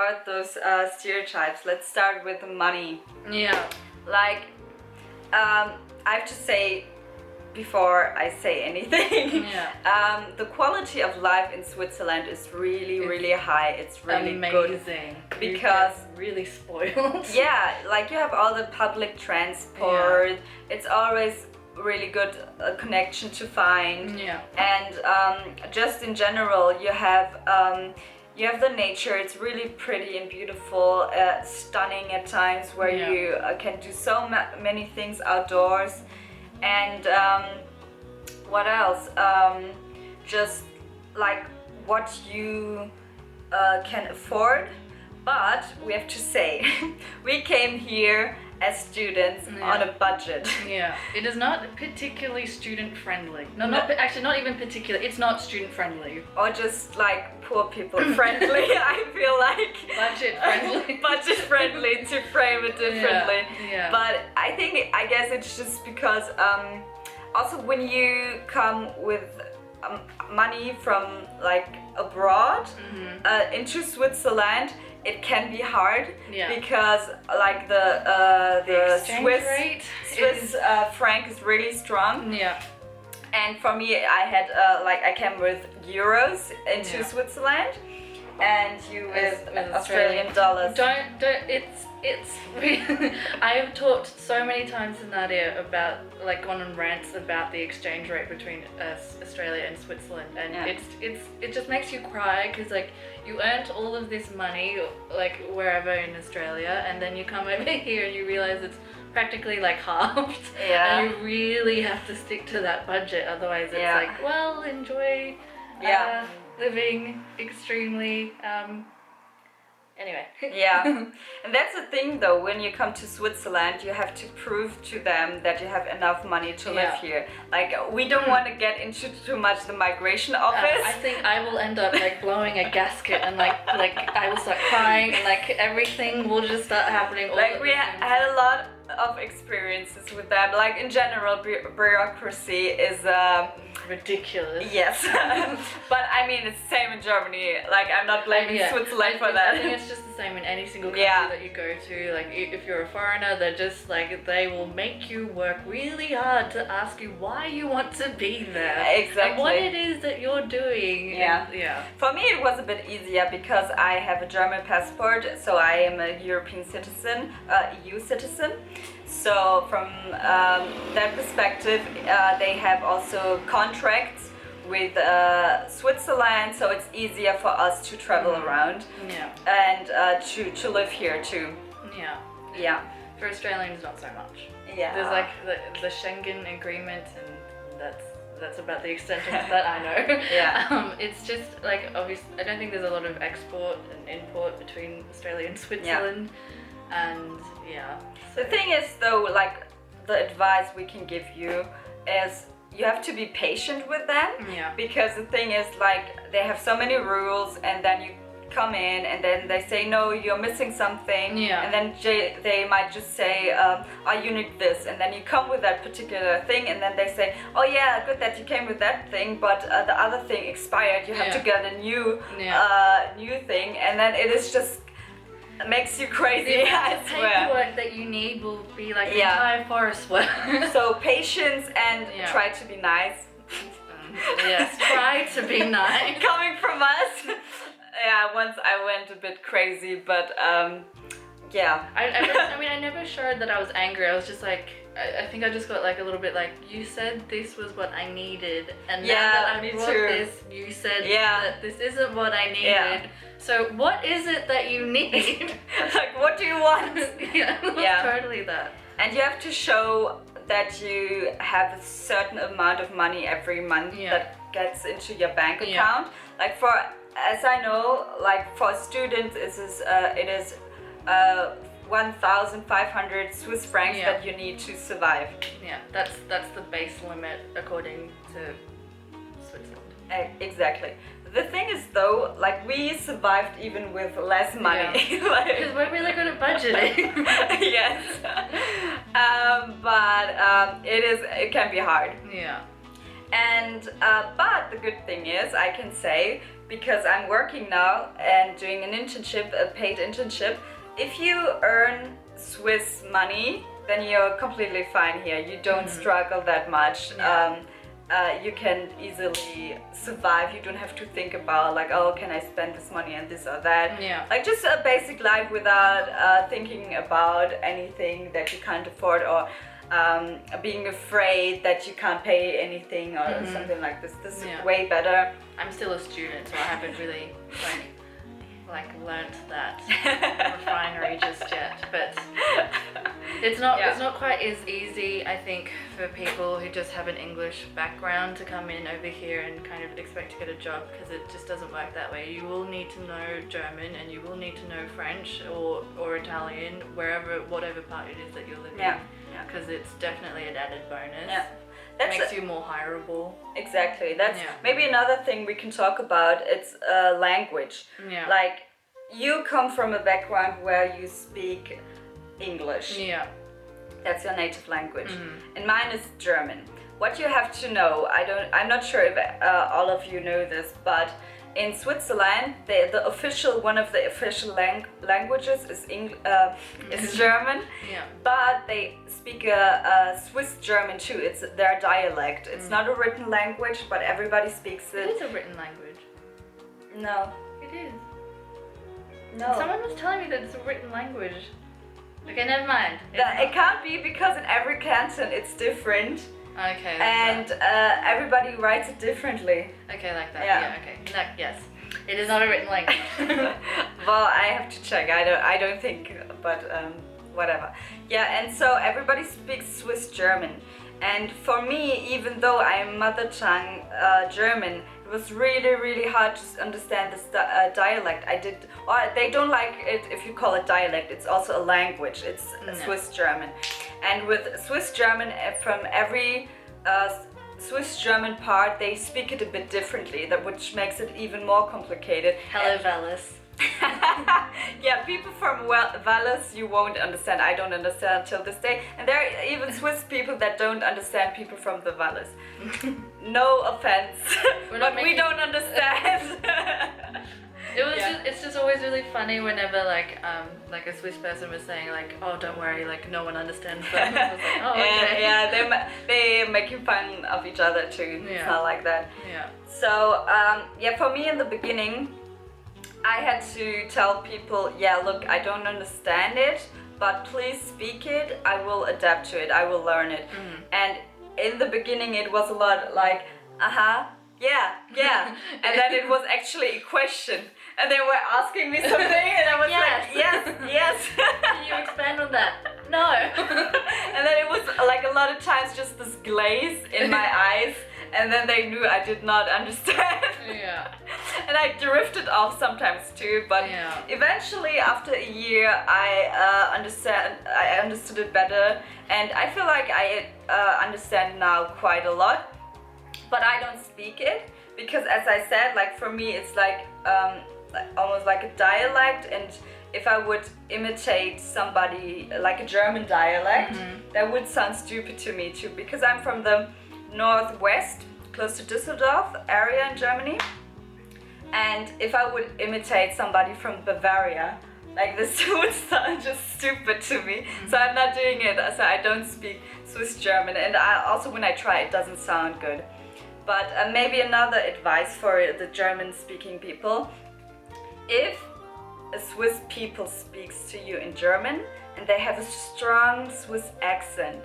about those stereotypes. Let's start with the money. Yeah. Like, I have to say, before I say anything, the quality of life in Switzerland is really high. It's really amazing. Good because really spoiled. Yeah, like you have all the public transport. Yeah. It's always really good connection to find. Yeah. And just in general, you have the nature. It's really pretty and beautiful, stunning at times, where you can do so many things outdoors. And what else? Just like what you can afford. But we have to say, we came here as students on a budget. Yeah, it is not particularly student friendly. Actually, not even particular. It's not student friendly. Or just like poor people friendly. I feel like budget friendly. Budget friendly, to frame it differently. Yeah. But I guess it's just because also when you come with money from like abroad into Switzerland, it can be hard because like the Swiss franc is really strong. Yeah. And for me, I had I came with euros into Switzerland, and you with Australian dollars. It's I have talked so many times to Nadia about, like, gone on rants about the exchange rate between Australia and Switzerland, and it just makes you cry, because like you earned all of this money like wherever in Australia, and then you come over here and you realize it's practically like halved. Yeah. And you really have to stick to that budget, otherwise it's like, well, enjoy living extremely anyway. Yeah. And that's the thing though, when you come to Switzerland, you have to prove to them that you have enough money to live here. Like, we don't want to get into too much the migration office. I think I will end up like blowing a gasket, and like I will start crying, and like everything will just start happening all like we had a lot of experiences with that. Like, in general, bureaucracy is ridiculous. Yes. But I mean, it's the same in Germany. Like, I'm not blaming Switzerland for that. I think it's just the same in any single country that you go to. Like, if you're a foreigner, they're just like, they will make you work really hard to ask you why you want to be there. Exactly. And what it is that you're doing. Yeah. Yeah. For me, it was a bit easier because I have a German passport, so I am a European citizen, EU citizen. So from that perspective, they have also contracts with Switzerland, so it's easier for us to travel around and to live here too. Yeah. Yeah. For Australians, not so much. Yeah. There's like the Schengen agreement, and that's about the extent of that I know. Yeah. It's just like, obviously, I don't think there's a lot of export and import between Australia and Switzerland. And the thing is though, like, the advice we can give you is you have to be patient with them, because the thing is, like, they have so many rules, and then you come in and then they say, no, you're missing something, and then they might just say, oh, you need this, and then you come with that particular thing, and then they say, oh yeah, good that you came with that thing, but the other thing expired, you have to get a new thing, and then it is just makes you crazy. I the swear. paperwork that you need will be like the entire forest work. So patience and try to be nice. Yes, try to be nice. Coming from us. Once I went a bit crazy, but I mean, I never showed that I was angry. I was just like, I think I just got like a little bit like, you said this was what I needed, and now that I brought this, you said that this isn't what I needed. So what is it that you need? Like, what do you want? Totally that. And you have to show that you have a certain amount of money every month that gets into your bank account. Like, as I know, like, for students, it is 1,500 Swiss francs that you need to survive. Yeah, that's the base limit according to Switzerland. Exactly. The thing is though, like, we survived even with less money. Because we're really good at budgeting. Yes. But it can be hard. Yeah. And but the good thing is, I can say, because I'm working now and doing an internship, a paid internship, if you earn Swiss money, then you're completely fine here. You don't struggle that much. You can easily survive. You don't have to think about like, oh, can I spend this money and this or that. Like just a basic life without thinking about anything that you can't afford, or being afraid that you can't pay anything or something like this. This is way better. I'm still a student, so I haven't really like learnt that refinery just yet, but it's not quite as easy, I think, for people who just have an English background to come in over here and kind of expect to get a job, because it just doesn't work that way. You will need to know German, and you will need to know French or Italian, whatever part it is that you're living in, because it's definitely an added bonus. That makes you more hireable. Exactly. That's maybe another thing we can talk about. It's language. Like, you come from a background where you speak English. That's your native language. And mine is German. What you have to know, I'm not sure if all of you know this, but in Switzerland, one of the official languages is German, but they speak a Swiss German too. It's their dialect. It's not a written language, but everybody speaks it. It is a written language. No. It is. No. Someone was telling me that it's a written language. Okay, never mind. It can't be, because in every canton it's different. Okay. And everybody writes it differently. Okay, like that. Okay. Yes. It is not a written language. Well, I have to check. I don't think, but whatever. Yeah, and so everybody speaks Swiss German. And for me, even though I am mother tongue German, it was really, really hard to understand this dialect. They don't like it if you call it dialect. It's also a language. It's Swiss German. And with Swiss German, from every Swiss German part, they speak it a bit differently, which makes it even more complicated. Hello, Vallis. Yeah, people from Vallis you won't understand. I don't understand till this day. And there are even Swiss people that don't understand people from the Vallis. No offense, but we don't understand. It's just always really funny whenever like a Swiss person was saying like, oh, don't worry, like no one understands them. I was like, oh, okay. They're making fun of each other too. It's not like that. So for me in the beginning, I had to tell people, look, I don't understand it, but please speak it. I will adapt to it. I will learn it. And in the beginning, it was a lot like, yeah. And then it was actually a question. And they were asking me something, and I was like, yes. Can you expand on that? No. And then it was like a lot of times just this glaze in my eyes, and then they knew I did not understand. And I drifted off sometimes too, but eventually after a year I understood it better, and I feel like I understand now quite a lot, but I don't speak it, because as I said, like for me it's like almost like a dialect, and if I would imitate somebody like a German dialect, that would sound stupid to me too, because I'm from the northwest, close to Düsseldorf area in Germany. And if I would imitate somebody from Bavaria, like this would sound just stupid to me. So I'm not doing it. So I don't speak Swiss German, and also when I try, it doesn't sound good. But maybe another advice for the German-speaking people: if a Swiss people speaks to you in German and they have a strong Swiss accent,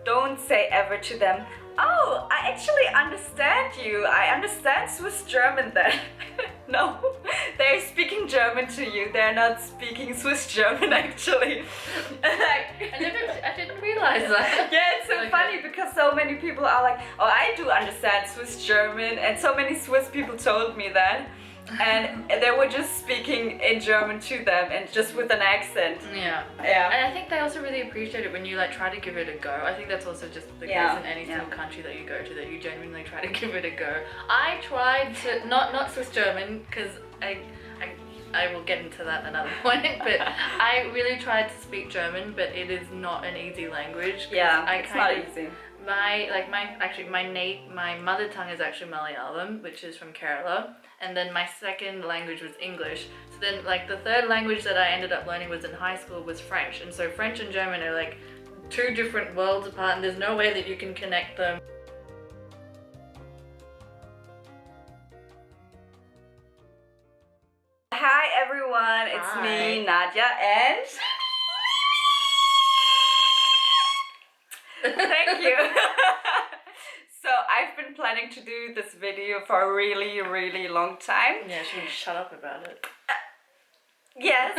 don't say ever to them, oh, I actually understand you. I understand Swiss German then. No, they're speaking German to you. They're not speaking Swiss German actually. I didn't realize that. Yeah, it's so funny, because so many people are like, oh, I do understand Swiss German, and so many Swiss people told me that. And they were just speaking in German to them, and just with an accent. Yeah. And I think they also really appreciate it when you like try to give it a go. I think that's also just the case in any single country that you go to, that you genuinely try to give it a go. I tried to not Swiss German, because I will get into that another point, but I really tried to speak German, but it is not an easy language. It's not easy. My mother tongue is actually Malayalam, which is from Kerala, and then my second language was English. So then like the third language that I ended up learning was in high school was French, and so French and German are like two different worlds apart, and there's no way that you can connect them. Hi everyone, it's me, Nadia, and thank you. So I've been planning to do this video for a really, really long time. Yeah, she would shut up about it. Yes.